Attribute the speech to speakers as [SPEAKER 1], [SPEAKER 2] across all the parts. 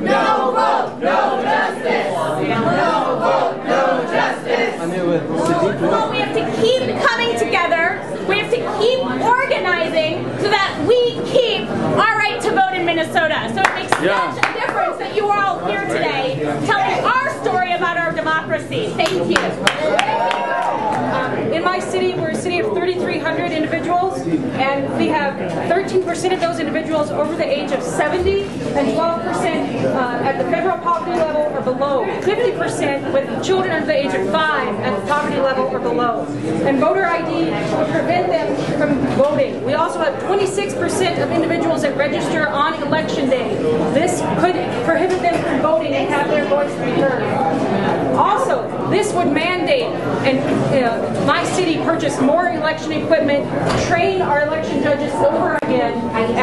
[SPEAKER 1] No vote, no justice. No vote, no justice.
[SPEAKER 2] I'm here with Sadiq.
[SPEAKER 3] Well, we have to keep coming together. We have to keep organizing so that we keep our right to vote in Minnesota. So it makes such a difference that you are all here today telling our story about our democracy. Thank you.
[SPEAKER 4] In my city, we're a city of 3,300 individuals, and we have 13% of those individuals over the age of 70, and 12% at the federal poverty level or below, 50% with children under the age of 5 at the poverty level or below. And voter ID would prevent them from voting. We also have 26% of individuals that register on election day. This could prohibit them from voting and have their voice be heard. Also, this would mandate, and my city purchase more election equipment, train our election judges over again, and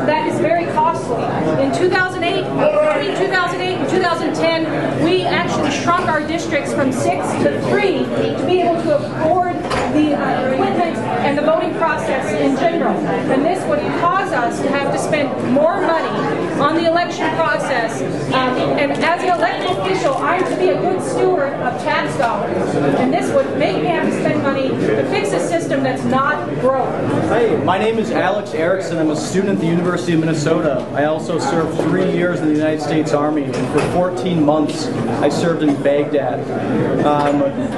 [SPEAKER 4] that is very costly. In 2008, between 2008 and 2010, we actually shrunk our districts from 6 to 3 to be able to afford the equipment and the voting process in general. And this would cause us to have to spend more money on the election process. And as an elected official, I'm to be a good steward of tax dollars. And this would make me have to spend money to fix a system that's not broke.
[SPEAKER 5] Hi, my name is Alex Erickson. I'm a student at the University of Minnesota. I also served 3 years in the United States Army, and for 14 months I served in Baghdad.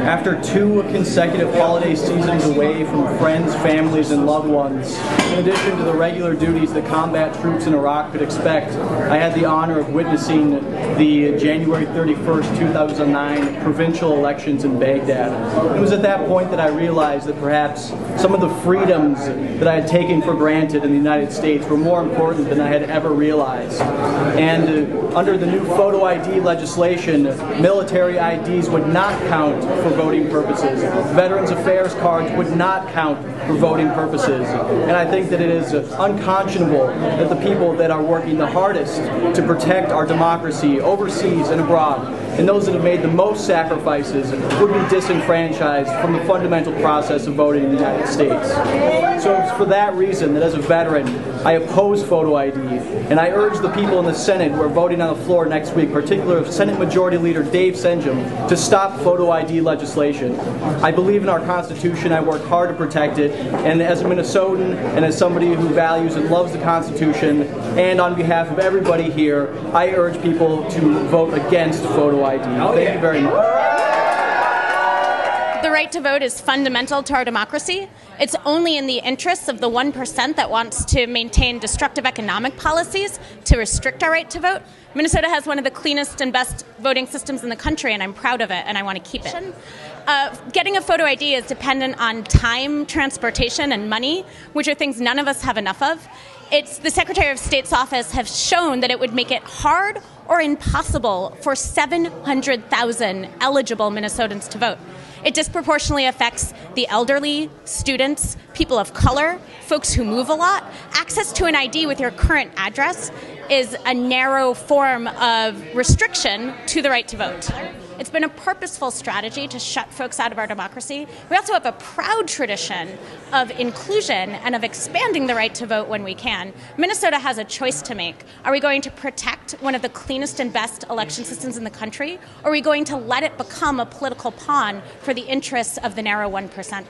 [SPEAKER 5] After 2 consecutive holiday seasons away from friends, families, and loved ones, in addition to the regular duties that combat troops in Iraq could expect, I had the honor of witnessing the January 31st, 2009 provincial elections in Baghdad. It was at that point that I realized that perhaps some of the freedoms that I had taken for granted in the United States were more important than I had ever realized. And under the new photo ID legislation, military IDs would not count for voting purposes. Veterans Affairs cards would not count for voting purposes. And I think that it is unconscionable that the people that are working the hardest to protect our democracy overseas and abroad, and those that have made the most sacrifices, would be disenfranchised from the fundamental process of voting in the United States. So it's for that reason that as a veteran, I oppose photo ID, and I urge the people in the Senate who are voting on the floor next week, particularly Senate Majority Leader Dave Senjum, to stop photo ID legislation. I believe in our Constitution. I work hard to protect it, and as a Minnesotan and as somebody who values and loves the Constitution, and on behalf of everybody here, I urge people to vote against photo ID. Thank you very much.
[SPEAKER 3] The right to vote is fundamental to our democracy. It's only in the interests of the 1% that wants to maintain destructive economic policies to restrict our right to vote. Minnesota has one of the cleanest and best voting systems in the country, and I'm proud of it, and I want to keep it. Getting a photo ID is dependent on time, transportation, and money, which are things none of us have enough of. The Secretary of State's office has shown that it would make it hard or impossible for 700,000 eligible Minnesotans to vote. It disproportionately affects the elderly, students, people of color, folks who move a lot. Access to an ID with your current address is a narrow form of restriction to the right to vote. It's been a purposeful strategy to shut folks out of our democracy. We also have a proud tradition of inclusion and of expanding the right to vote when we can. Minnesota has a choice to make. Are we going to protect one of the cleanest and best election systems in the country, or are we going to let it become a political pawn for the interests of the narrow 1%?